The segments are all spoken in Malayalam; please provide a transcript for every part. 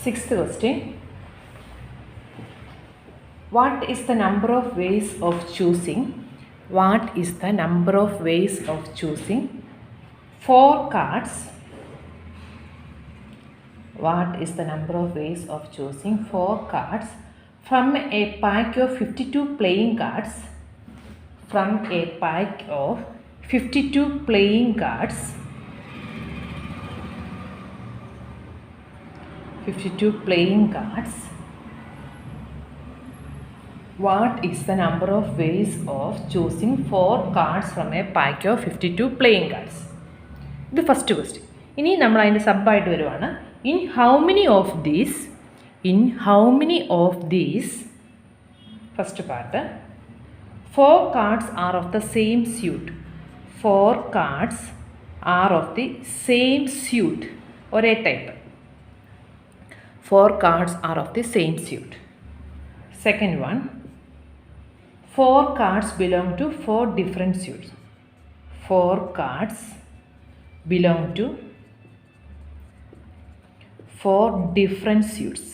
Sixth question. What is the number of ways of choosing? What is the number of ways of choosing 4 cards? What is the number of ways of choosing 4 cards from a pack of 52 playing cards? From a pack of 52 playing cards. 52 playing cards. What is the number of ways of choosing 4 cards from a pack of 52 playing cards? The first question. ഇനി നമ്മൾ അതിൻ്റെ സബ്ബായിട്ട് വരുവാണ്. In how many of these first part 4 cards are of the same suit. 4 cards are of the same suit. ഒരേ type. 4 cards are of the same suit. Second one, 4 cards belong to 4 different suits. 4 cards belong to 4 different suits.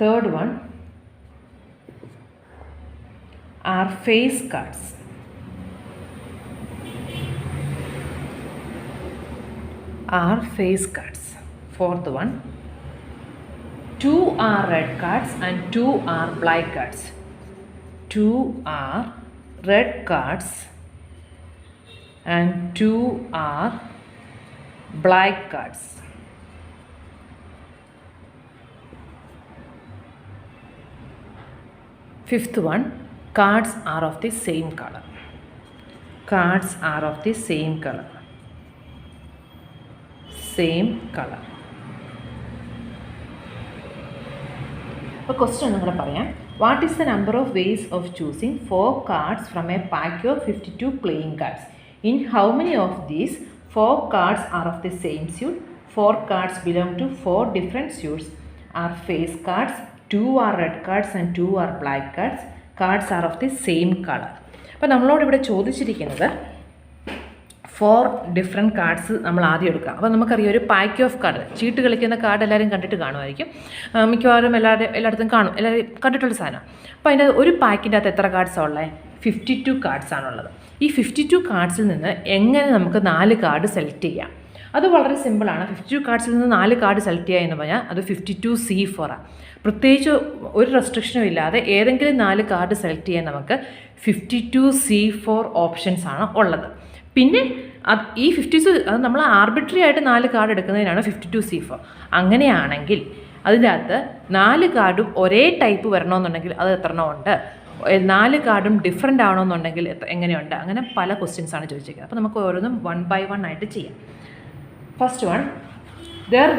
Third one are face cards. Are face cards. Fourth one, 2 are red cards and 2 are black cards. 2 are red cards and 2 are black cards. Fifth one, cards are of the same color. Cards are of the same color. Same color. A question നിങ്ങൾ പറയാം. What is the number of ways of choosing 4 cards from a pack of 52 playing cards? In how many of these 4 cards are of the same suit? 4 cards belong to 4 different suits. Are face cards, 2 are red cards and 2 are black cards. Cards are of the same color. അപ്പോൾ നമ്മളോട് ഇവിടെ ചോദിച്ചിരിക്കുന്നത് 4 ഡിഫറെൻറ്റ് കാർഡ്സ് നമ്മൾ ആദ്യം എടുക്കുക. അപ്പോൾ നമുക്കറിയാം ഒരു പാക്ക് ഓഫ് കാർഡ്, ചീട്ട് കളിക്കുന്ന കാർഡ് എല്ലാവരും കണ്ടിട്ട് കാണുമായിരിക്കും, മിക്കവാറും എല്ലായിടത്തും കാണും, എല്ലാവരും കണ്ടിട്ടുള്ള സാധനം. അപ്പോൾ അതിൻ്റെ ഒരു പാക്കിൻ്റെ അകത്ത് എത്ര കാർഡ്സാണ് ഉള്ളത്? 52 കാർഡ്സാണുള്ളത്. ഈ 52 കാർഡ്സിൽ നിന്ന് എങ്ങനെ നമുക്ക് 4 കാർഡ് സെലക്ട് ചെയ്യാം? അത് വളരെ സിമ്പിളാണ്. 52 കാർഡ്സിൽ നിന്ന് 4 കാർഡ് സെലക്ട് ചെയ്യുക എന്ന് പറഞ്ഞാൽ അത് 52C4 ആണ്. പ്രത്യേകിച്ച് ഒരു റെസ്ട്രിക്ഷനും ഇല്ലാതെ ഏതെങ്കിലും 4 കാർഡ് സെലക്ട് ചെയ്യാൻ നമുക്ക് 52C4 ഓപ്ഷൻസ് ആണ് ഉള്ളത്. പിന്നെ ഈ 52 അത് നമ്മൾ ആർബിട്രറി ആയിട്ട് 4 കാർഡ് എടുക്കുന്നതിനാണ് 52C4. അങ്ങനെയാണെങ്കിൽ അതിൻ്റെ അകത്ത് 4 കാർഡും ഒരേ ടൈപ്പ് വരണമെന്നുണ്ടെങ്കിൽ അത് എത്രണ്ണം ഉണ്ട്? 4 കാർഡും ഡിഫറെൻ്റ് ആവണമെന്നുണ്ടെങ്കിൽ എങ്ങനെയുണ്ട്? അങ്ങനെ പല ക്വസ്റ്റ്യൻസാണ് ചോദിച്ചിരിക്കുന്നത്. അപ്പോൾ നമുക്ക് ഓരോന്നും 1 by 1 ആയിട്ട് ചെയ്യാം. First one, there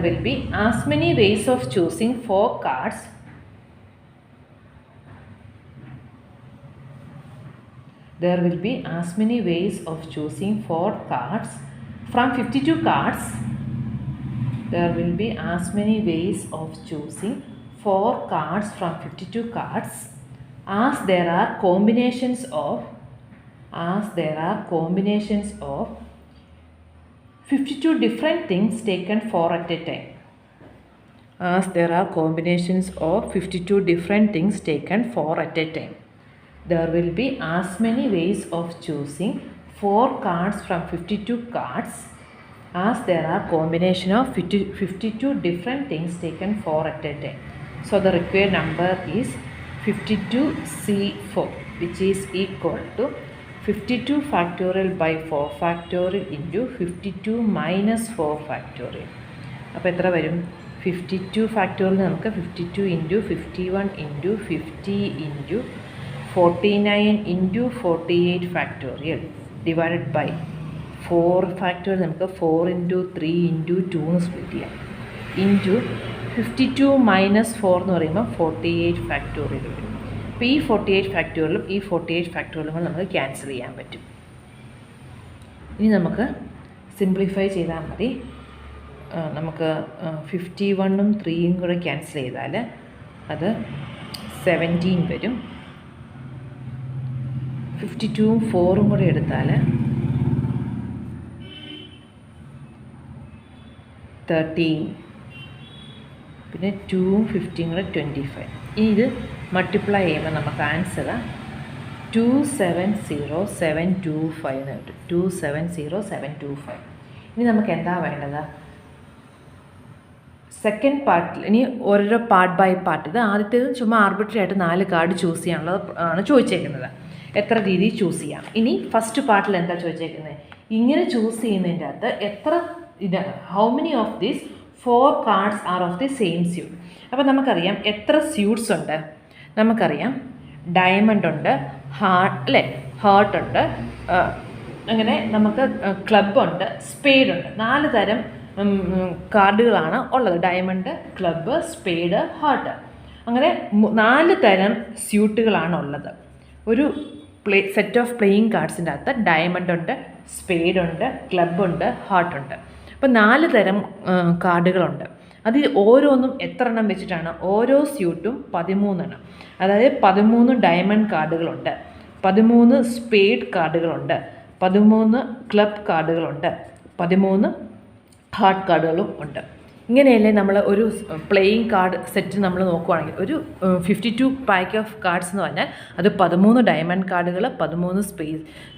will be as many ways of choosing 4 cards. There will be as many ways of choosing 4 cards from 52 cards. There will be as many ways of choosing 4 cards from 52 cards as there are combinations of 52 different things taken 4 at a time. As there are combinations of 52 different things taken 4 at a time. There will be as many ways of choosing 4 cards from 52 cards as there are combination of 52 different things taken 4 at a time. So the required number is 52C4, which is equal to 52 factorial by 4 factorial into 52 minus 4 factorial. അപ്പോൾ എത്ര വരും? 52 factorial നമുക്ക് 52 into 51 into 50 into 49 into 48 factorial divided by 4 factorial നമുക്ക് 4 into 3 into 2 എന്ന് സ്പ്ലിറ്റ് ചെയ്യാം into 52 minus 4 എന്ന് പറയുമ്പോൾ 48 factorial വരും. അപ്പോൾ ഈ 48 ഫാക്ടോറിയലും ഈ 48 ഫാക്ടോറിയലും നമുക്ക് ക്യാൻസൽ ചെയ്യാൻ പറ്റും. ഇനി നമുക്ക് സിംപ്ലിഫൈ ചെയ്താൽ മതി. നമുക്ക് 51ഉം 3യും കൂടെ ക്യാൻസൽ ചെയ്താൽ അത് 17 വരും. 52-ഉം 4-ഉം കൂടെ എടുത്താൽ 13, പിന്നെ 2-ഉം 50-ഉം കൂടെ 25. ഇനി ഇത് മൾട്ടിപ്ലൈ ചെയ്യുമ്പോൾ നമുക്ക് ആൻസർ 270,725 എന്ന് കിട്ടും. 270,725. ഇനി നമുക്ക് എന്താ വേണ്ടത്? സെക്കൻഡ് പാർട്ടിൽ ഇനി ഓരോരോ പാർട്ട് ബൈ പാർട്ട്. ഇത് ആദ്യത്തേത് ചുമ്മാ ആർബിട്രറി ആയിട്ട് 4 കാർഡ് ചൂസ് ചെയ്യാനുള്ളത് ആണ് ചോദിച്ചേക്കുന്നത്. എത്ര രീതിയിൽ ചൂസ് ചെയ്യാം. ഇനി ഫസ്റ്റ് പാർട്ടിൽ എന്താ ചോദിച്ചേക്കുന്നത്? ഇങ്ങനെ ചൂസ് ചെയ്യുന്നതിൻ്റെ അകത്ത് എത്ര how many of these 4 cards are of the same suit. അപ്പോൾ നമുക്കറിയാം എത്ര സ്യൂട്ട്സ് ഉണ്ട്. നമുക്കറിയാം ഡയമണ്ട് ഉണ്ട്, ഹാർട്ട് ഉണ്ട്, അങ്ങനെ നമുക്ക് ക്ലബുണ്ട്, സ്പേഡ് ഉണ്ട്. 4 തരം കാർഡുകളാണ് ഉള്ളത്. Diamond, club, spade, heart. അങ്ങനെ 4 തരം സ്യൂട്ടുകളാണ് ഉള്ളത്. ഒരു സെറ്റ് ഓഫ് പ്ലേയിങ് കാർഡ്സിൻ്റെ അകത്ത് ഡയമണ്ട് ഉണ്ട്, സ്പേഡ് ഉണ്ട്, ക്ലബ്ബുണ്ട്, ഹാർട്ടുണ്ട്. അപ്പോൾ 4 തരം കാർഡുകളുണ്ട്. അതിൽ ഓരോന്നും എത്ര എണ്ണം വെച്ചിട്ടാണ്? ഓരോ സ്യൂട്ടും 13 എണ്ണം. അതായത് 13 ഡയമണ്ട് കാർഡുകളുണ്ട്, 13 സ്പേഡ് കാർഡുകളുണ്ട്, 13 ക്ലബ് കാർഡുകളുണ്ട്, 13 ഹാർട്ട് കാർഡുകളും ഉണ്ട്. ഇങ്ങനെയല്ലേ നമ്മൾ ഒരു പ്ലേയിങ് കാർഡ് സെറ്റ് നമ്മൾ നോക്കുവാണെങ്കിൽ ഒരു 52 പാക്ക് ഓഫ് കാർഡ്സ് എന്ന് പറഞ്ഞാൽ അത് 13 ഡയമണ്ട് കാർഡുകൾ, 13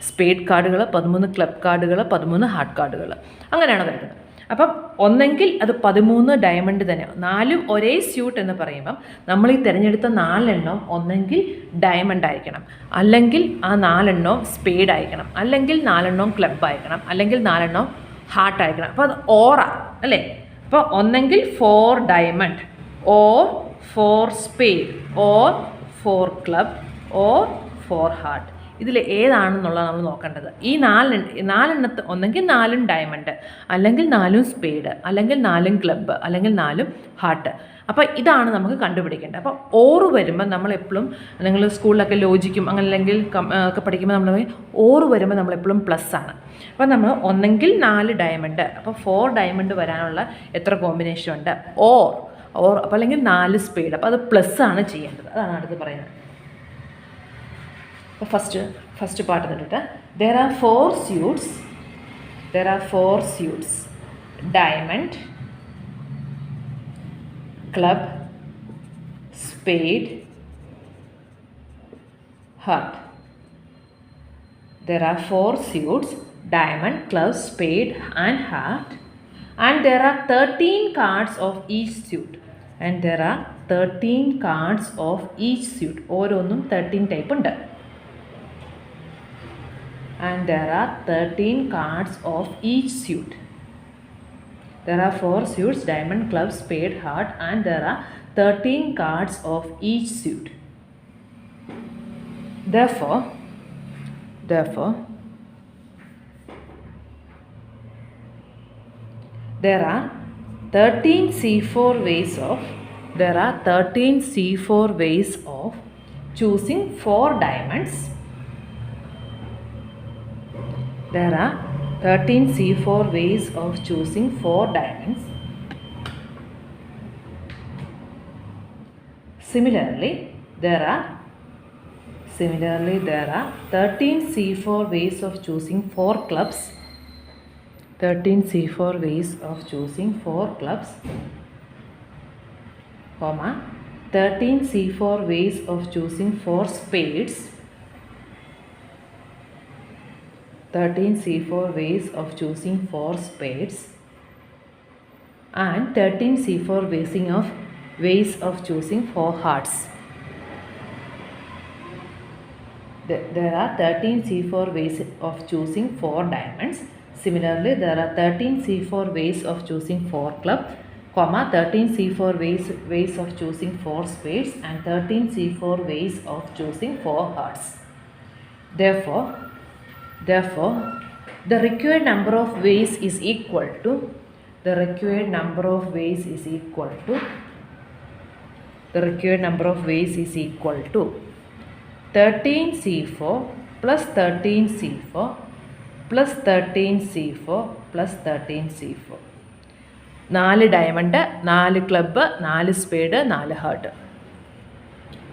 സ്പേഡ് കാർഡുകൾ, 13 ക്ലബ് കാർഡുകൾ, 13 ഹാർട്ട് കാർഡുകൾ, അങ്ങനെയാണ് വരുന്നത്. അപ്പം ഒന്നെങ്കിൽ അത് 13 ഡയമണ്ട് തന്നെ, 4ഉം ഒരേ സ്യൂട്ട് എന്ന് പറയുമ്പം നമ്മൾ ഈ തിരഞ്ഞെടുത്ത 4 എണ്ണം ഒന്നെങ്കിൽ ഡയമണ്ട് ആയിരിക്കണം, അല്ലെങ്കിൽ ആ 4 എണ്ണവും സ്പേഡ് ആയിരിക്കണം, അല്ലെങ്കിൽ 4 എണ്ണവും ക്ലബ് ആയിരിക്കണം, അല്ലെങ്കിൽ 4 എണ്ണവും ഹാർട്ട് ആയിരിക്കണം. അപ്പോൾ അത് അല്ലേ? അപ്പോൾ ഒന്നെങ്കിൽ 4 diamond or 4 spade or 4 club or 4 heart. ഇതിൽ ഏതാണെന്നുള്ളത് നമ്മൾ നോക്കേണ്ടത്. ഈ 4 ഒന്നെങ്കിൽ 4 ഡയമണ്ട്, അല്ലെങ്കിൽ 4 സ്പേഡ്, അല്ലെങ്കിൽ 4 ക്ലബ്ബ്, അല്ലെങ്കിൽ 4 ഹാർട്ട്. അപ്പോൾ ഇതാണ് നമുക്ക് കണ്ടുപിടിക്കേണ്ടത്. അപ്പോൾ ഓറ് വരുമ്പോൾ നമ്മളെപ്പോഴും, നിങ്ങൾ സ്കൂളിലൊക്കെ ലോജിക്കും അങ്ങനെ അല്ലെങ്കിൽ ഒക്കെ പഠിക്കുമ്പോൾ നമ്മൾ ഓറ് വരുമ്പോൾ നമ്മളെപ്പോഴും പ്ലസ് ആണ്. അപ്പോൾ നമ്മൾ ഒന്നെങ്കിൽ 4 ഡയമണ്ട്, അപ്പോൾ 4 ഡയമണ്ട് വരാനുള്ള എത്ര കോമ്പിനേഷൻ ഉണ്ട്? അപ്പോൾ അല്ലെങ്കിൽ 4 സ്പേഡ്, അപ്പോൾ അത് പ്ലസ് ആണ് ചെയ്യേണ്ടത്. അതാണ് അടുത്ത് പറയുന്നത്. അപ്പോൾ ഫസ്റ്റ് പാർട്ട് എന്നിട്ട് there are 4 suits diamond, club, spade, heart. There are 4 suits diamond, club, spade and heart, and there are 13 cards of each suit. ഓരോന്നും 13 ടൈപ്പ് ഉണ്ട്. And there are 13 cards of each suit. There are 4 suits diamond, club, spade, heart, and there are 13 cards of each suit. Therefore there are 13 C4 ways of choosing 4 diamonds. There are 13 C4 ways of choosing 4 diamonds. Similarly, there are 13 C4 ways of choosing 4 clubs. 13 C4 ways of choosing 4 clubs, 13 C4 ways of choosing 4 spades. 13 C4 ways of choosing 4 spades, and 13 C4 ways of choosing 4 hearts. There are 13 C4 ways of choosing 4 diamonds. Similarly, there are 13 C4 ways of choosing 4 clubs, 13 C4 ways of choosing 4 spades, and 13 C4 ways of choosing 4 hearts. Therefore, the required number of ways is equal to 13 C4 plus 13 C4 plus 13 C4 plus 13 C4. 4 diamond, 4 club, 4 spade, 4 heart.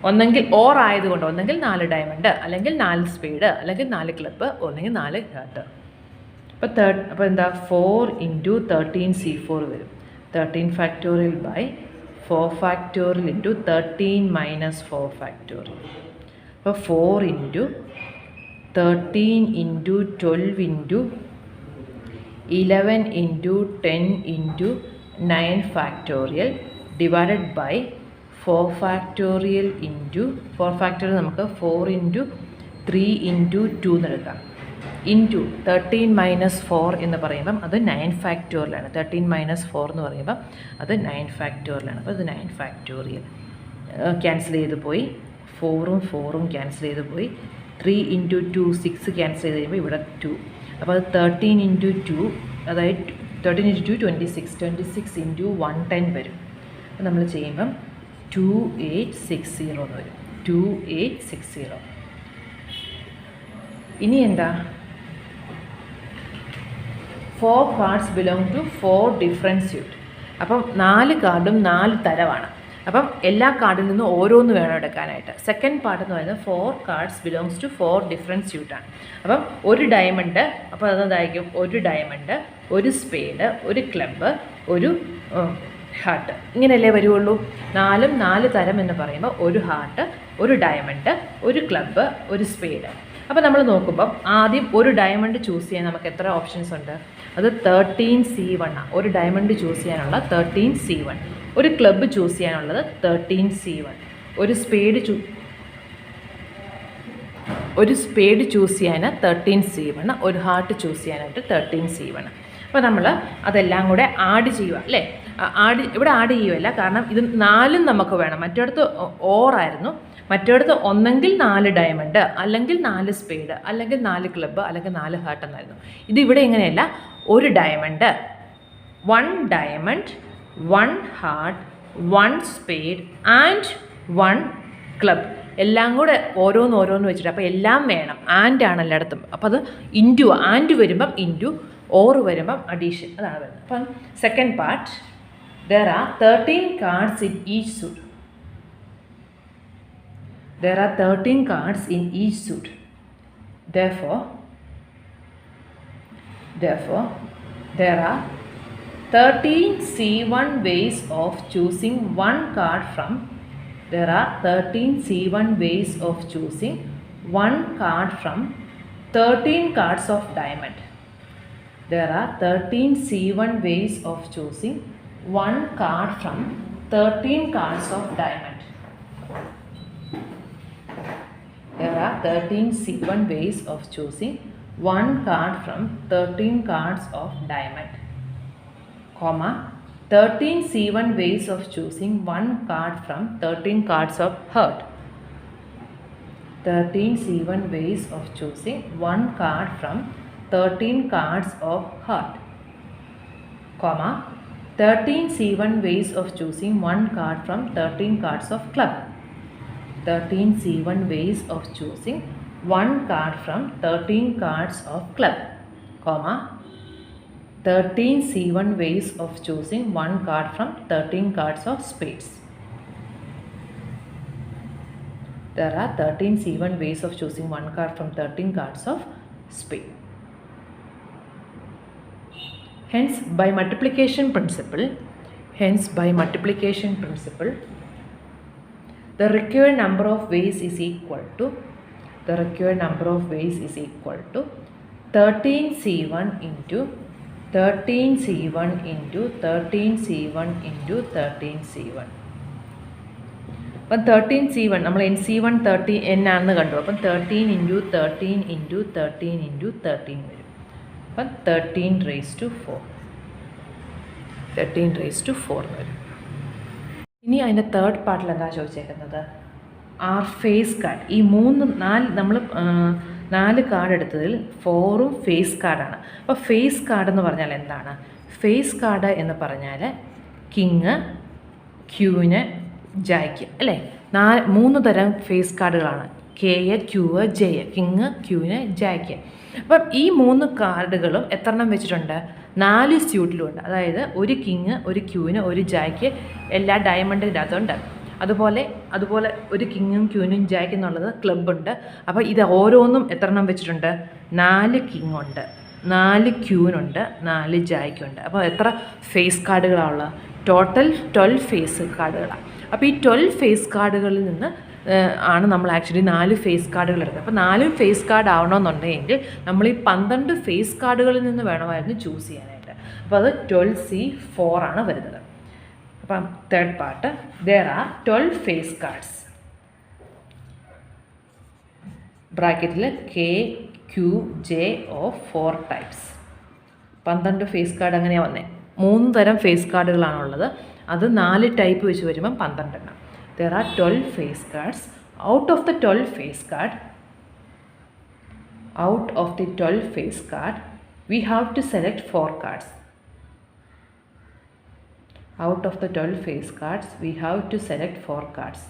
ഒന്നെങ്കിൽ ഓർ ആയതുകൊണ്ട് ഒന്നെങ്കിൽ 4 ഡയമണ്ട്, അല്ലെങ്കിൽ 4 സ്പീഡ്, അല്ലെങ്കിൽ 4 ക്ലബ്ബ്, ഒന്നെങ്കിൽ 4 ഹാർട്ട്. അപ്പോൾ എന്താ 4 × 13C4 വരും. 13 factorial by 4 factorial into 13 minus 4 factorial. അപ്പോൾ 4 × 13 × 12 × 11 × 10 × 9 factorial divided by 4 factorial into 4 factorial നമുക്ക് 4 × 3 × 2 എന്നെടുക്കാം. ഇൻറ്റു 13 മൈനസ് 4 എന്ന് പറയുമ്പം അത് 9 ഫാക്ടോറിയലാണ്. 13 മൈനസ് 4 എന്ന് പറയുമ്പം അത് 9 ഫാക്ടോറിയലാണ്. അപ്പോൾ അത് 9 ഫാക്ടോറിയൽ ക്യാൻസൽ ചെയ്ത് പോയി. 4ഉം 4ഉം ക്യാൻസൽ ചെയ്ത് പോയി. 3 × 2 6 ക്യാൻസൽ ചെയ്ത് കഴിയുമ്പോൾ ഇവിടെ 2. അപ്പോൾ അത് 13 × 2, അതായത് 13 × 2 26. 26 × 110 വരും. അപ്പോൾ നമ്മൾ ചെയ്യുമ്പം 2860 എന്ന് വരും. 2860. ഇനി എന്താ, 4 cards belong to 4 different suit. അപ്പം 4 കാർഡും 4 തരമാണ്. അപ്പം എല്ലാ കാർഡിൽ നിന്നും ഓരോന്ന് വേണം എടുക്കാനായിട്ട്. സെക്കൻഡ് പാർട്ട് എന്ന് പറയുന്നത് 4 കാർഡ്സ് ബിലോങ്സ് ടു 4 ഡിഫറെൻറ്റ് സ്യൂട്ടാണ്. അപ്പം ഒരു ഡയമണ്ട്, അപ്പോൾ അതെന്തായിരിക്കും, ഒരു ഡയമണ്ട്, ഒരു സ്പേഡ്, ഒരു ക്ലബ്ബ്, ഒരു ഹാർട്ട്, ഇങ്ങനെയല്ലേ വരുള്ളൂ. 4ഉം 4 തരം എന്ന് പറയുമ്പോൾ ഒരു ഹാർട്ട്, ഒരു ഡയമണ്ട്, ഒരു ക്ലബ്ബ്, ഒരു സ്പേഡ്. അപ്പോൾ നമ്മൾ നോക്കുമ്പം ആദ്യം ഒരു ഡയമണ്ട് ചൂസ് ചെയ്യാൻ നമുക്ക് എത്ര ഓപ്ഷൻസ് ഉണ്ട്? അത് 13C1 ആണ്. ഒരു ഡയമണ്ട് ചൂസ് ചെയ്യാനുള്ള 13C1, ഒരു ക്ലബ്ബ് ചൂസ് ചെയ്യാനുള്ളത് 13C1, ഒരു സ്പേഡ് ചൂസ് ചെയ്യാൻ 13C1, ഒരു ഹാർട്ട് ചൂസ് ചെയ്യാനായിട്ട് 13C1. അപ്പോൾ നമ്മൾ അതെല്ലാം കൂടെ ആഡ് ചെയ്യുക അല്ലേ. ഇവിടെ ആഡ് ചെയ്യുകയല്ല, കാരണം ഇത് 4ഉം നമുക്ക് വേണം. മറ്റിടത്ത് ഓറായിരുന്നു. മറ്റിടത്ത് ഒന്നെങ്കിൽ 4 ഡയമണ്ട്, അല്ലെങ്കിൽ 4 സ്പേഡ്, അല്ലെങ്കിൽ 4 ക്ലബ്ബ്, അല്ലെങ്കിൽ 4 ഹാർട്ട് എന്നായിരുന്നു. ഇതിവിടെ ഇങ്ങനെയല്ല. ഒരു diamond, 1 diamond, 1 heart, 1 spade and 1 club, എല്ലാം കൂടെ ഓരോന്ന് വെച്ചിട്ട്. അപ്പോൾ എല്ലാം വേണം. ആൻഡ് ആണ് എല്ലായിടത്തും. അപ്പോൾ അത് ഇൻറ്റു, ആൻഡ് വരുമ്പം ഇൻറ്റു, ഓർ വരുമ്പം അഡീഷൻ, അതാണ് വരുന്നത്. അപ്പം second part, there are 13 cards in each suit. There are 13 cards in each suit. Therefore, there are 13 C1 ways of choosing one card from. There are 13 C1 ways of choosing one card from 13 cards of diamond. There are 13 C1 ways of choosing one card from 13 cards of diamond. There are 13 C1 ways of choosing one card from 13 cards of diamond, comma 13 C1 ways of choosing one card from 13 cards of heart. 13 C1 ways of choosing one card from 13 cards of heart, comma 13 C1 ways of choosing one card from 13 cards of club. 13 C1 ways of choosing one card from 13 cards of club, comma 13 C1 ways of choosing one card from 13 cards of spades. There are 13 C1 ways of choosing one card from 13 cards of spade. Hence, by multiplication principle, the required number of ways is equal to 13C1 into 13C1 into 13C1 into 13C1. അപ്പം 13C1 നമ്മൾ NC1 n ആണെന്ന് കണ്ടു. അപ്പം 13 × 13 × 13 × 13 വരും. അപ്പം 13⁻⁴ വരും. ഇനി അതിൻ്റെ തേർഡ് പാർട്ടിൽ എന്താ ചോദിച്ചേക്കുന്നത്? R face card. ഈ 4 നമ്മൾ 4 കാർഡ് എടുത്തതിൽ 4ഉം ഫേസ് കാർഡാണ്. അപ്പോൾ ഫേസ് കാർഡ് എന്ന് പറഞ്ഞാൽ എന്താണ്? ഫേസ് കാർഡ് എന്ന് പറഞ്ഞാൽ കിങ്, ക്യൂന്, ജായ്ക്ക് അല്ലേ? 3 തരം ഫേസ് കാർഡുകളാണ്. K, Q, J. King, queen, jack. അപ്പം ഈ 3 കാർഡുകളും എത്രണ്ണം വെച്ചിട്ടുണ്ട്? 4 സ്യൂട്ടിലുമുണ്ട്. അതായത് ഒരു കിങ്, ഒരു ക്യൂന്, ഒരു ജായ്ക്ക് എല്ലാ ഡയമണ്ടിനകത്തുണ്ട്. അതുപോലെ ഒരു കിങ്ങും ക്യൂനും ജാക്ക് എന്നുള്ളത് ക്ലബ്ബുണ്ട്. അപ്പോൾ ഇത് ഓരോന്നും എത്ര എണ്ണം വെച്ചിട്ടുണ്ട്? 4 കിങ് ഉണ്ട്, 4 ക്യൂനുണ്ട്, 4 ജാക്കുണ്ട്. അപ്പോൾ എത്ര ഫേസ് കാർഡുകളാണുള്ളത്? ടോട്ടൽ 12 ഫേസ് കാർഡുകളാണ്. അപ്പോൾ ഈ 12 ഫേസ് കാർഡുകളിൽ നിന്ന് ആണ് നമ്മൾ ആക്ച്വലി 4 ഫേസ് കാർഡുകൾ എടുക്കുക. അപ്പോൾ 4 ഫേസ് കാർഡ് ആവണമെന്നുണ്ടെങ്കിൽ നമ്മൾ ഈ 12 ഫേസ് കാർഡുകളിൽ നിന്ന് വേണമായിരുന്നു ചൂസ് ചെയ്യാനായിട്ട്. അപ്പോൾ അത് 12C4 ആണ് വരുന്നത്. അപ്പം third part, there are 12 face cards. ബ്രാക്കറ്റിൽ KQJ of 4 types. 12 face card അങ്ങനെയാണ് വന്നത്. 3 തരം ഫേസ് കാർഡുകളാണുള്ളത്. അത് 4 ടൈപ്പ് വെച്ച് വരുമ്പം 12 എണ്ണം. There are 12 face cards. Out of the 12 face card, we have to select 4 cards. Out of the 12 face cards, we have to select 4 cards.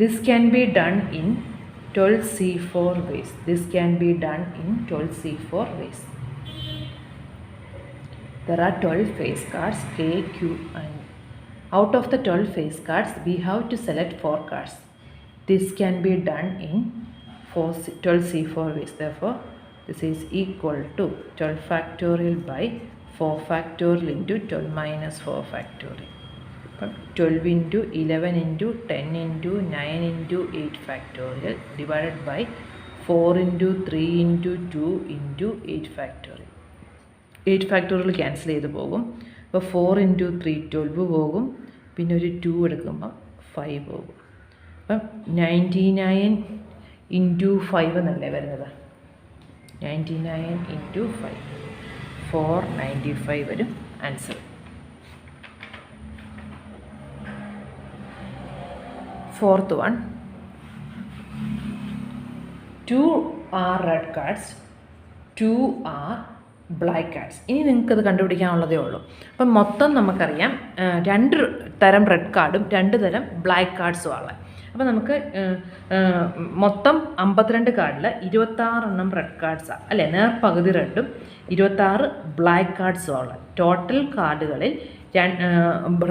This can be done in 12C4 ways. There are 12 face cards, K, Q, and out of the 12 face cards, we have to select 4 cards. This can be done in 12C4 ways. Therefore, this is equal to 12 factorial by 4 factorial into 12 minus 4 factorial. 12 into 11 into 10 into 9 into 8 factorial divided by 4 into 3 into 2 into 8 factorial. 8 factorial cancel ചെയ്ത് പോകും. അപ്പോൾ 4 into 3 12 പോകും, പിന്നെ ഒരു 2 എടുക്കുമ്പം 5 പോകും. അപ്പം 99 into 5 എന്നല്ലേ വരുന്നത്? 99 into 5 495 വരും answer. Fourth one, 2 are red cards, 2 are black cards. ഇനി നിങ്ങൾക്കത് കണ്ടുപിടിക്കാനുള്ളതേ ഉള്ളൂ. അപ്പം മൊത്തം നമുക്കറിയാം 2 തരം റെഡ് കാർഡും 2 തരം ബ്ലാക്ക് കാർഡ്സും ആണ്. അപ്പോൾ നമുക്ക് മൊത്തം 52 കാർഡിൽ 26 എണ്ണം റെഡ് കാർഡ്സാണ് അല്ലേ, നേർപകുതി റെഡും 26 ബ്ലാക്ക് കാർഡ്സും ആണ്. ടോട്ടൽ കാർഡുകളിൽ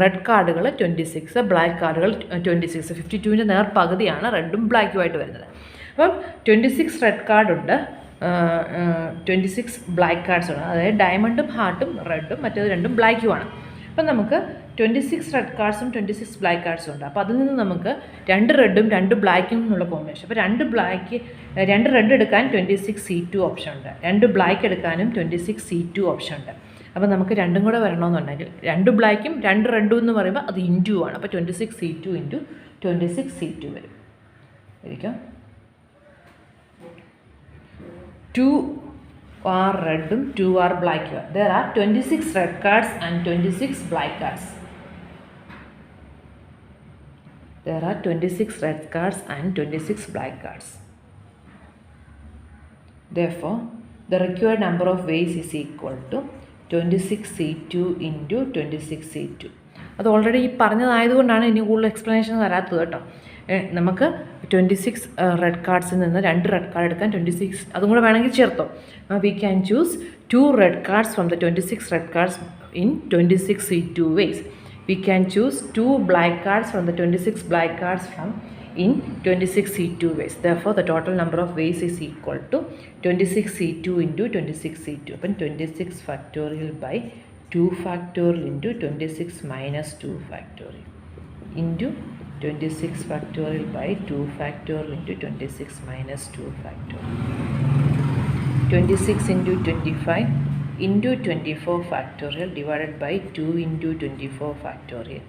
റെഡ് കാർഡുകൾ 26, ബ്ലാക്ക് കാർഡുകൾ 26. 52-ൻ്റെ നേർപകുതിയാണ് റെഡും ബ്ലാക്കുമായിട്ട് വരുന്നത്. അപ്പം 26 റെഡ് കാർഡുണ്ട്, 26 ബ്ലാക്ക് കാർഡ്സ് ആണ്. അതായത് ഡയമണ്ടും ഹാർട്ടും റെഡും മറ്റേത് രണ്ടും ബ്ലാക്കുമാണ്. അപ്പം നമുക്ക് 26 റെഡ് കാർഡ്സും 26 ബ്ലാക്ക് കാർഡ്സും ഉണ്ട്. അപ്പോൾ അതിൽ നിന്ന് നമുക്ക് 2 റെഡും 2 ബ്ലാക്കും എന്നുള്ള കോമ്പിനേഷൻ. അപ്പോൾ 2 റെഡ് എടുക്കാൻ 26C2 ഓപ്ഷൻ ഉണ്ട്, 2 ബ്ലാക്ക് എടുക്കാനും 26C2 ഓപ്ഷൻ ഉണ്ട്. അപ്പോൾ നമുക്ക് രണ്ടും കൂടെ വരണമെന്നുണ്ടെങ്കിൽ 2 ബ്ലാക്കും 2 റെഡും എന്ന് പറയുമ്പോൾ അത് ഇൻറ്റു ആണ്. അപ്പോൾ 26C2 ഇൻറ്റു 26C2 വരും. ശരിക്കും 2 are റെഡും 2 are ബ്ലാക്കും. There are 26 red cards and 26 black cards. There are 26 red cards and 26 black cards. Therefore, the required number of ways is equal to 26C2 into 26C2. അത് ഓൾറെഡി ഈ പറഞ്ഞതായതുകൊണ്ടാണ് ഇനി കൂടുതൽ എക്സ്പ്ലനേഷൻ തരാത്തത് കേട്ടോ. നമുക്ക് 26 റെഡ് കാർഡ്സിൽ നിന്ന് 2 റെഡ് കാർഡ് എടുക്കാൻ 26 അതും കൂടെ വേണമെങ്കിൽ ചേർത്തോ. We can choose 2 red cards from the 26 red cards in 26C2 ways. We can choose 2 black cards from the 26 black cards from in 26C2 ways. Therefore, the total number of ways is equal to 26C2 into 26C2. Upon 26 factorial by 2 factorial into 26 minus 2 factorial into 26 factorial by 2 factorial into 26 minus 2 factorial. 26 into 25 into 24 factorial divided by 2 into 24 factorial.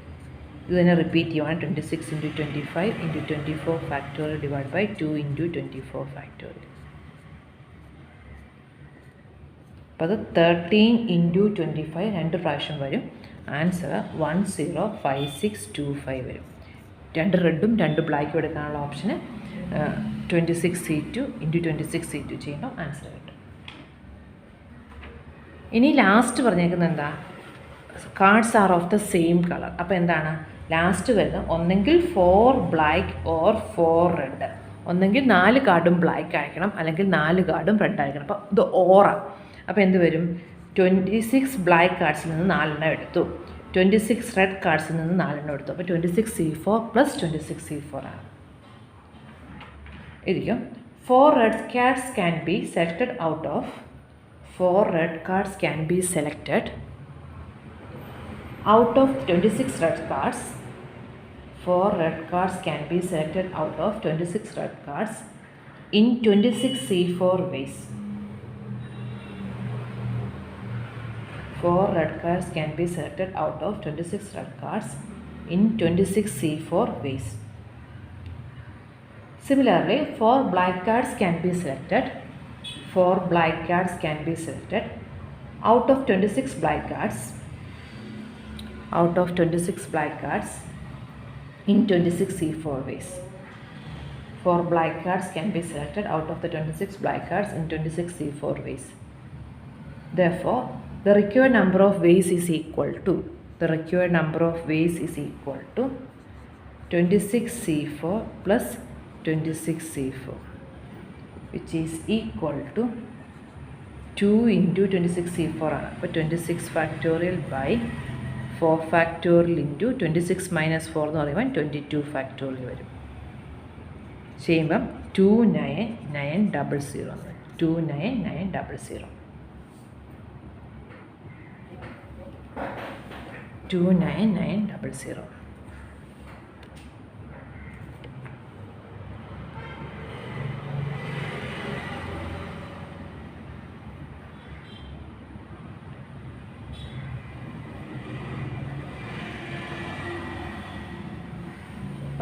Then repeat you want 26 into 25 into 24 factorial divided by 2 into 24 factorial. അപ്പോൾ അത് 13 into 25 2 പ്രാവശ്യം വരും. ആൻസർ 105625 വരും. 2 റെഡും 2 ബ്ലാക്കും എടുക്കാനുള്ള ഓപ്ഷന് 26C2 into 26C2 ചെയ്യുമ്പോൾ ആൻസർ കിട്ടും. ഇനി ലാസ്റ്റ് പറഞ്ഞേക്കുന്നത് എന്താ? Cards are of the same colour. അപ്പോൾ എന്താണ് ലാസ്റ്റ് വരുന്നത്? ഒന്നെങ്കിൽ 4 ബ്ലാക്ക് ഓർ 4 റെഡ്. ഒന്നെങ്കിൽ 4 കാർഡും ബ്ലാക്ക് ആയിരിക്കണം, അല്ലെങ്കിൽ 4 കാർഡും റെഡ് ആയിരിക്കണം. അപ്പോൾ ഇത് ഓറാണ്. അപ്പോൾ എന്ത് വരും? 26 ബ്ലാക്ക് കാർഡ്സിൽ നിന്ന് 4 എണ്ണം എടുത്തു, 26 റെഡ് കാർഡ്സിൽ നിന്ന് 4 എടുത്തു. അപ്പോൾ 26C4 പ്ലസ് 26C4 ആണ്. ഇരിക്കും 4 red cards can be selected out of 4 red cards can be selected out of 26 red cards. 4 red cards can be selected out of 26 red cards in 26C4 ways. 4 red cards can be selected out of 26 red cards in 26C4 ways. Similarly, 4 black cards can be selected. 4 black cards can be selected out of 26 black cards. Out of 26 black cards in 26C4 ways. 4 black cards can be selected out of the 26 black cards in 26C4 ways. Therefore, the required number of ways is equal to 26C4 plus 26C4, which is equal to 2 into 26C4 ആണ്. അപ്പോൾ 26 factorial by 4 factorial into 26 minus 4 എന്ന് പറയുമ്പോൾ 22 factorial വരും. ചെയ്യുമ്പം 29900 എന്ന് വരും. 29900 29900.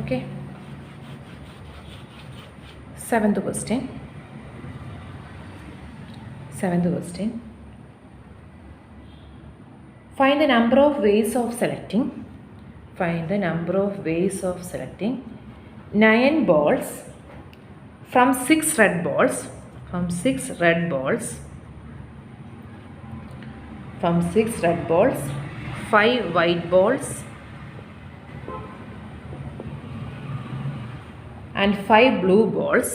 Okay. 7th question. Find the number of ways of selecting 9 balls from 6 red balls. 5 white balls and 5 blue balls.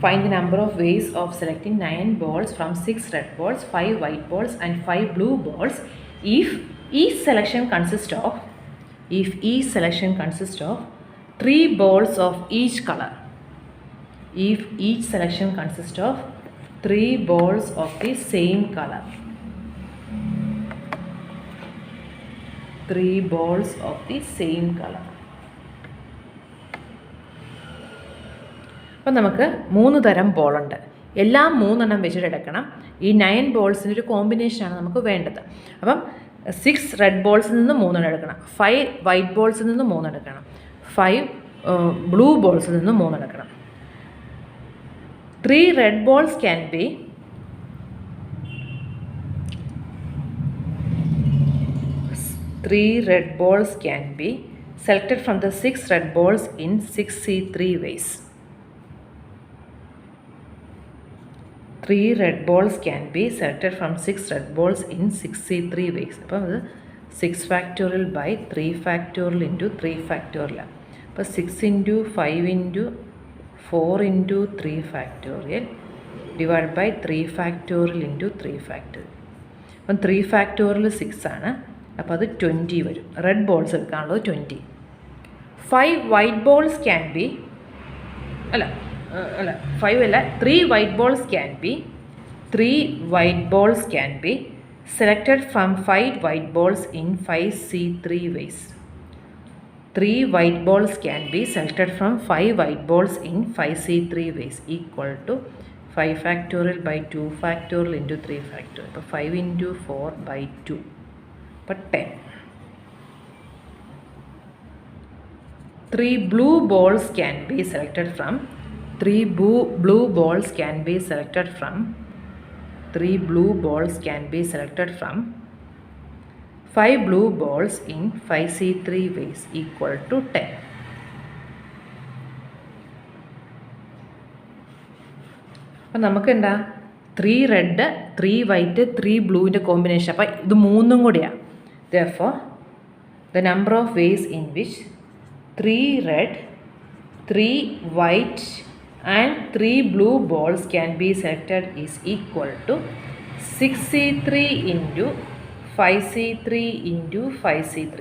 Find the number of ways of selecting 9 balls from 6 red balls, 5 white balls and 5 blue balls if each selection consists of 3 balls of each color. If each selection consists of 3 balls of the same color. 3 balls of the same color. അപ്പോൾ നമുക്ക് 3 തരം ബോളുണ്ട്. എല്ലാം 3 എണ്ണം വെച്ചിട്ട് എടുക്കണം. ഈ 9 ബോൾസിൻ്റെ ഒരു കോമ്പിനേഷനാണ് നമുക്ക് വേണ്ടത്. അപ്പം 6 റെഡ് ബോൾസിൽ നിന്ന് 3 എണ്ണം എടുക്കണം, 5 വൈറ്റ് ബോൾസിൽ നിന്ന് 3 എടുക്കണം, 5 ബ്ലൂ ബോൾസിൽ നിന്ന് 3 എടുക്കണം. 3 red balls can be selected from the 6 red balls in 6C3 ways. 3 red balls can be selected from 6 red balls in 6C3 ways. അപ്പോൾ അത് 6 factorial by 3 factorial into 3 factorial. അപ്പോൾ 6 into 5 into 4 into 3 factorial divided by 3 factorial into 3 factorial. അപ്പം 3 factorial 6 ആണ്. അപ്പോൾ അത് 20 വരും. റെഡ് ബോൾസ് എടുക്കാനുള്ളത് 20. 5 white balls can be 3 white balls can be selected from 5 white balls in 5C3 ways. 3 white balls can be selected from 5 white balls in 5C3 ways equal to 5 factorial by 2 factorial into 3 factorial. അപ്പോൾ 5 into 4 by 2 അപ്പോൾ 10. 3 blue balls can be selected from 3 blue balls can be selected from 5 blue balls in 5C3 ways equal to 10. അപ്പം നമുക്ക് എന്താ 3 റെഡ് 3 വൈറ്റ് 3 ബ്ലൂവിൻ്റെ കോമ്പിനേഷൻ. അപ്പം ഇത് 3 കൂടിയാണ്. Therefore, the number of ways in which 3 red 3 white and 3 blue balls can be selected is equal to 6C3 into 5C3 into 5C3.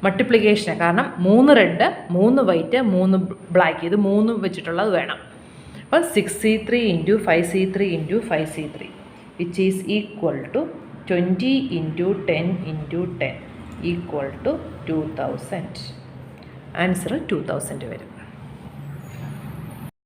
മൾട്ടിപ്ലിക്കേഷന് കാരണം 3 റെഡ് 3 വൈറ്റ് 3 ബ്ലാക്ക് ഇത് 3 വെച്ചിട്ടുള്ളത് വേണം. അപ്പോൾ 6C3 into 5C3 into 5C3 which is equal to 20 into 10 into 10 equal to 2000. Answer 2000 വരും.